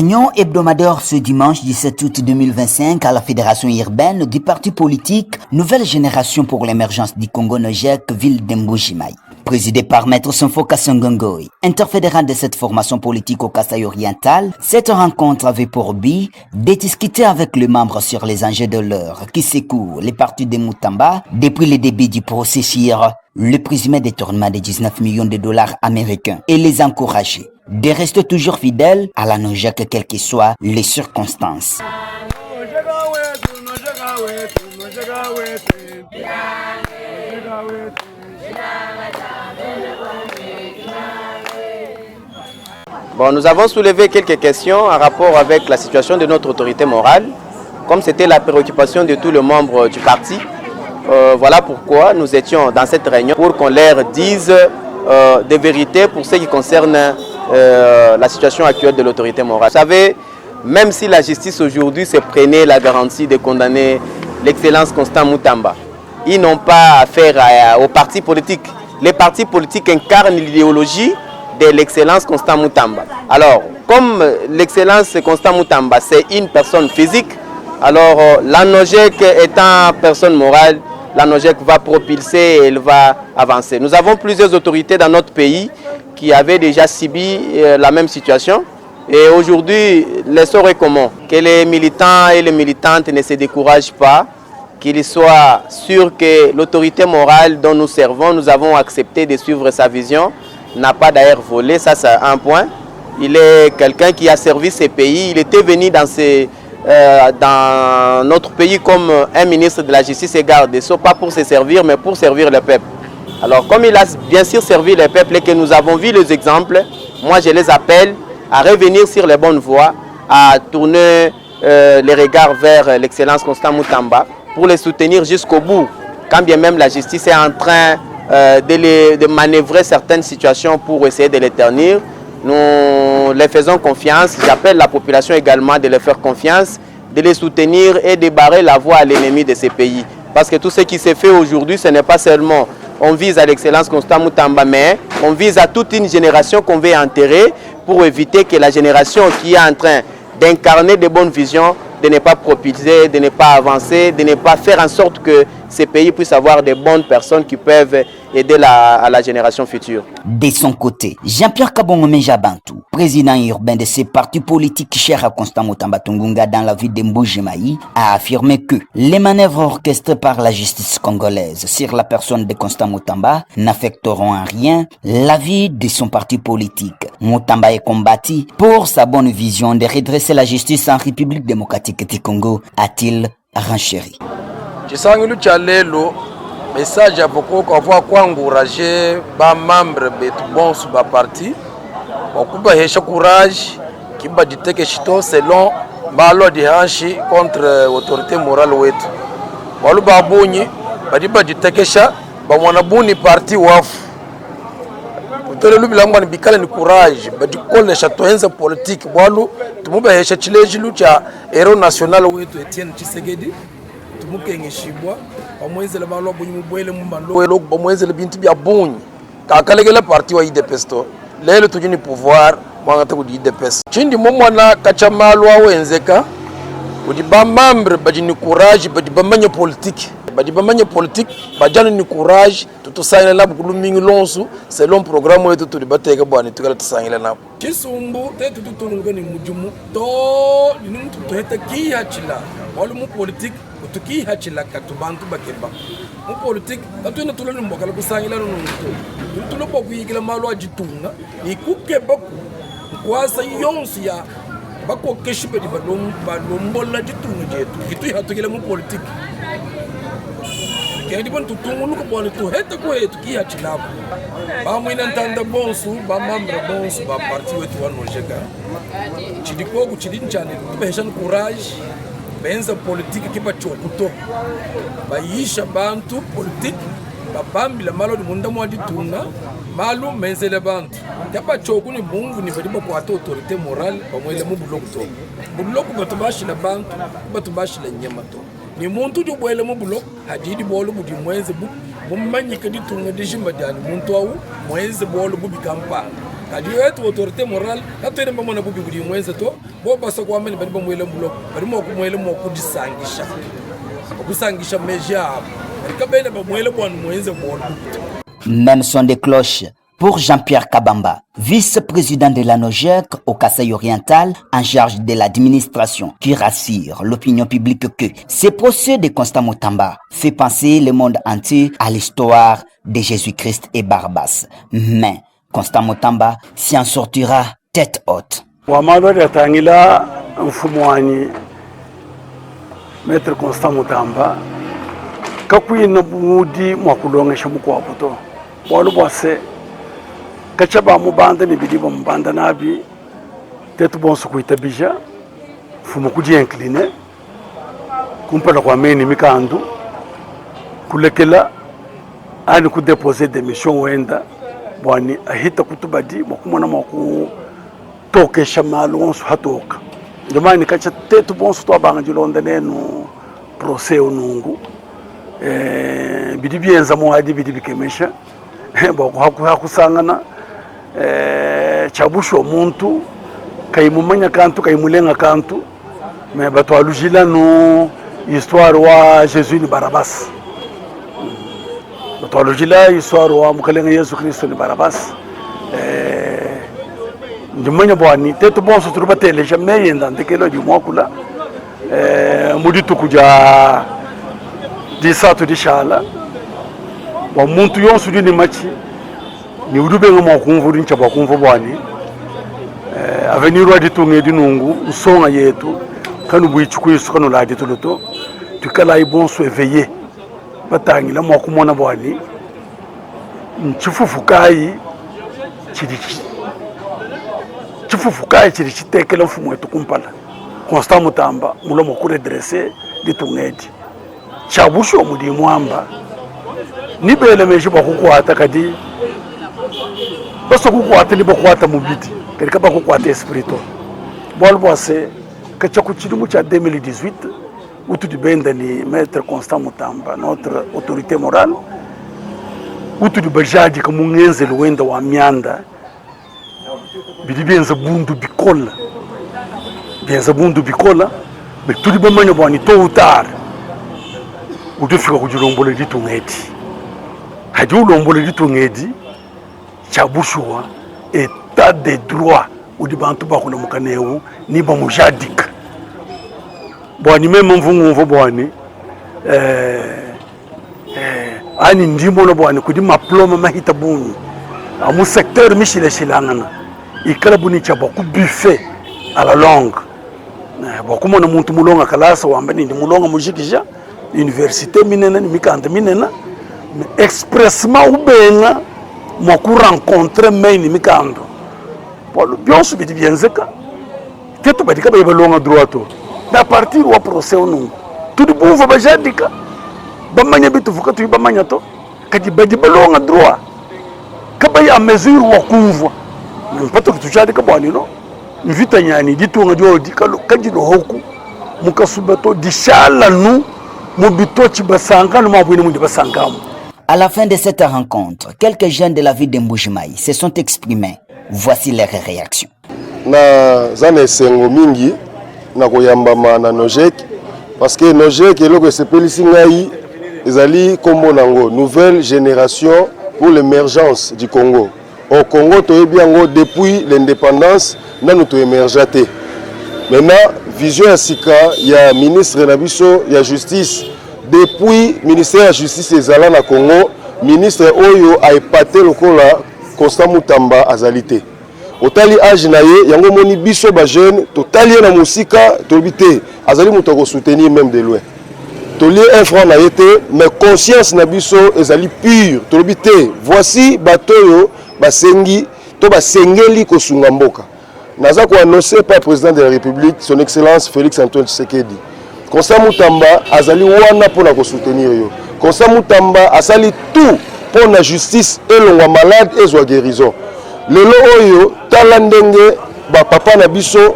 Réunion hebdomadaire ce dimanche 17 août 2025 à la Fédération urbaine du parti politique Nouvelle Génération pour l'émergence du Congo-Nogek, ville d'Mbujimai. Présidé par Maître Sonfoka Songongoi, interfédéral de cette formation politique au Kasaï oriental, cette rencontre avait pour but de discuter avec les membres sur les enjeux de l'heure qui secouent les partis de Mutamba depuis le début du processus, le présumé détournement de 19 millions de dollars américains et les encourager de rester toujours fidèles à la Nogek quelles que soient les circonstances. Bon, nous avons soulevé quelques questions en rapport avec la situation de notre autorité morale, comme c'était la préoccupation de tous les membres du parti. Voilà pourquoi nous étions dans cette réunion pour qu'on leur dise des vérités pour ce qui concerne la situation actuelle de l'autorité morale. Vous savez, même si la justice aujourd'hui se prenait la garantie de condamner l'excellence Constant Mutamba, ils n'ont pas affaire aux partis politiques. Les partis politiques incarnent l'idéologie de l'excellence Constant Mutamba. Alors, comme l'excellence Constant Mutamba, c'est une personne physique, alors la Nogek étant personne morale, la Nogek va propulser et elle va avancer. Nous avons plusieurs autorités dans notre pays qui avaient déjà subi la même situation. Et aujourd'hui, l'essor est commun. Que les militants et les militantes ne se découragent pas, qu'ils soient sûrs que l'autorité morale dont nous servons, nous avons accepté de suivre sa vision, n'a pas d'ailleurs volé, ça c'est un point. Il est quelqu'un qui a servi ses pays, il était venu dans notre pays comme un ministre de la Justice et garde des Sceaux, pas pour se servir, mais pour servir le peuple. Alors comme il a bien sûr servi le peuple et que nous avons vu les exemples, moi je les appelle à revenir sur les bonnes voies, à tourner les regards vers l'excellence Constant Mutamba pour les soutenir jusqu'au bout, quand bien même la justice est en train de manœuvrer certaines situations pour essayer de les ternir. Nous les faisons confiance. J'appelle la population également de les faire confiance, de les soutenir et de barrer la voie à l'ennemi de ces pays. Parce que tout ce qui s'est fait aujourd'hui, ce n'est pas seulement on vise à l'excellence Constant Mutamba, mais on vise à toute une génération qu'on veut enterrer pour éviter que la génération qui est en train d'incarner de bonnes visions, de ne pas propulser, de ne pas avancer, de ne pas faire en sorte que ces pays puissent avoir de bonnes personnes qui peuvent aider à la génération future. De son côté, Jean-Pierre Kabongo Menjabantou, président urbain de ces partis politiques chers à Constant Mutamba Tungunga dans la ville de Mbujimai, a affirmé que les manœuvres orchestrées par la justice congolaise sur la personne de Constant Mutamba n'affecteront en rien la vie de son parti politique. Mutamba est combattu pour sa bonne vision de redresser la justice en République démocratique du Congo, a-t-il renchéri. Chisangilu cha lelo message apoko kwa encourager ba membre betu bonsu ba parti okuba hesha courage kiba diteke shito selon balo di hanshi contre autorité morale wetu walu babunyi badiba ditekesha ba mwana buni parti wafu utole lubilangwa ni bikala ni courage badikolesha toenza politique walu tumuba hesha chilejilu cha héros national wetu Etienne Tshisekedi mukenge shibwa bamwezele balwa bunyi mubwele mumbalo bamwezele bintu bya bunyi kakalegela parti wa IDPS to lelo tujini pouvoir mwangata ku IDPS chindi momwana kachamalwa wenzeka udi ba membre bajini courage bamanye politique bajana ni courage tutusangela nabo kulumingi lonsu selon programme wetu tulibateka bwana tukala tusangela nabo chisumbu tetu tutunga ni mujumu to ni mtu toheta kiyachila wala mu politique tuki hachila katubantu bakemba mu politique atuna tulani mbokala kusangila no nto tulo bokuyikila malo ajitunga ikukeba kwasa yonsi ya bako keshibe di balombola jitunga jetu kitu hatukile mu politique kedi bon tutungu ko bon to heta ko etu ki hachila ba mwina ntanda bonsu ba membre bonsu ba parti wetu wano jega chidiko ku chidin chane tubeshan courage benza politique kiba chokuto bayisha bantu politique babambila malo di munda mwadi tunga malu menzele bantu yaba choku ni bungu ni badiba kwa autorité morale bamwele mu buloko batubashila bantu batubashila nyamato ni muntu jo bwele mu buloko hadidi bolo budi mwenze bu mumanyika ditunga dijimba dani muntu au mwenze bolo bu bikampa kadi wetu autorité morale katwene mbamona bubi budi mwenze to bo basa kwa mene bali bamwele mbulo bali mo kumwele mo kudisangisha meja kabene bamwele bwana mwenze bwana. Même son des cloches pour Jean-Pierre Kabamba, vice-président de la NOJEC au Kasaï oriental en charge de l'administration, qui rassure l'opinion publique que ce procès de Constant Mutamba fait penser le monde entier à l'histoire de Jésus-Christ et Barbas. Mais Constant Mutamba s'en sortira tête haute. Maître Constant Mutamba kakwina budi mwakulongesha mukwabuto bolu bose kachaba mubanda ni bidibo mubanda nabi tetu bonso kuitabija fumu kuji incliné kumpala kwa meni mikandu kulekela ani ku déposer démission wenda bwani ahita kutubadi mwakumona mwaku tokesha malonso hatoka jamani kacha tetu bonso to abanga jilonda nenu procès onungu bidi bienza mo hadi bidi bikemesha bako hakusangana chabusho omuntu kaimumanya kantu kaimulenga kantu me bato alujila no histoire wa Jésus ni Barabas bato alujila histoire wa mukalenga Yesu Kristo ni Barabas ndimanya bwani tetu bonso turubatele jamais yenda ndekelo di mwakula muditu kuja disatu dishala wa muntu yonsu ni machi ni udube ngoma kumvuri nchaba kumvo bwani avenir wa ditunge dinungu usonga yetu kanu buichukwisu kanu la dituluto tukala ibonso éveillé batangila mwa kumona bwani nchifufukai chiri chitekela mfumu wetu kumpala Constant Mutamba mulomo kure dressé ditungedi chabusho mudi mwamba nibele meje bakukwata kadi baso kukwata ni bakwata mubiti kadi kaba kukwata espirito bol bosse kacha kuchidumu cha 2018 utu dibenda ni Maître Constant Mutamba notre autorité morale utu dibajaji kamungenze luwenda wa mianda bidi bienza bundu bikola mais tout bamanya bwani tôt ou tard udufika kujilombole ditungedi hadi ulombole ditungedi chabushwa état de droit udi bantu bakuna mukanewu ni bamujadika bwani meme mvungu bwani ani ndimo no bwani kudi maploma mahita buni amu secteur mishile shilangana ikala buni chaba ku buffet à la longue bakumona muntu mulonga kalasa wamba ndi mulonga mujikija université minena ni mikanda minena expressement ubenga mwaku rencontrer main mikando bolo bionso bidi bienzeka tetu badika balonga droito na partir wa procès onungu tudu buva bajadika bamanya bitu vukatu bamanya to kadi badi balonga droit kabay a mesure wa kumvwa mpato kitujadika bwani no mvita nyani ditunga jodi kajilo hoku mukasubato dishala nu mubito chibasanga no mabwini mundi basangamo. À la fin de cette rencontre, quelques jeunes de la ville de Mbujimayi se sont exprimés. Voici leurs réactions. Na zane sengo mingi na koyambama na NOJEC parce que NOJEC eloko sepelisi ngai ezali kombo nango nouvelle génération pour l'émergence du Congo. Au Congo toyebi yango depuis l'indépendance nanu to émergate. Maintenant vision ya sika ya ministre na biso ya justice depuis ministère de justice ezala na Congo ministre oyo a épaté lokola Constant Mutamba azalité otali age na ye yango moni biso ba jeune totali na musika tobité azali muto ko soutenir même de loin toli un franc na yete mais conscience na biso ezali pure tobité voici batoyo basengi to basengeli ko sunga mboka naza ko annoncer par président de la République son excellence Félix Antoine Tshisekedi Constant Mutamba azali wana pona ko soutenir yo Constant Mutamba asali tout pour la justice elongwa malade ezwa guérison lelo oyo tala ndenge ba papa na biso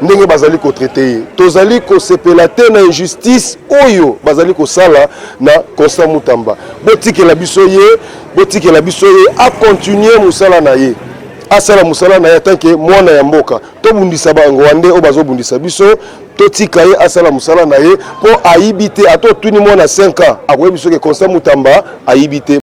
ndenge bazali ko traiter tozali ko sepela te na injustice oyo bazali ko sala na Constant Mutamba botike la biso ye a continuer musala na ye asala musala na ye tant que mwana ya mboka to bundisa bangwande o bazo bundisa biso to tika ye asala musala na ye po ayibite ato tuni mwana 5 ans akoyebi soki Constant Mutamba ayibite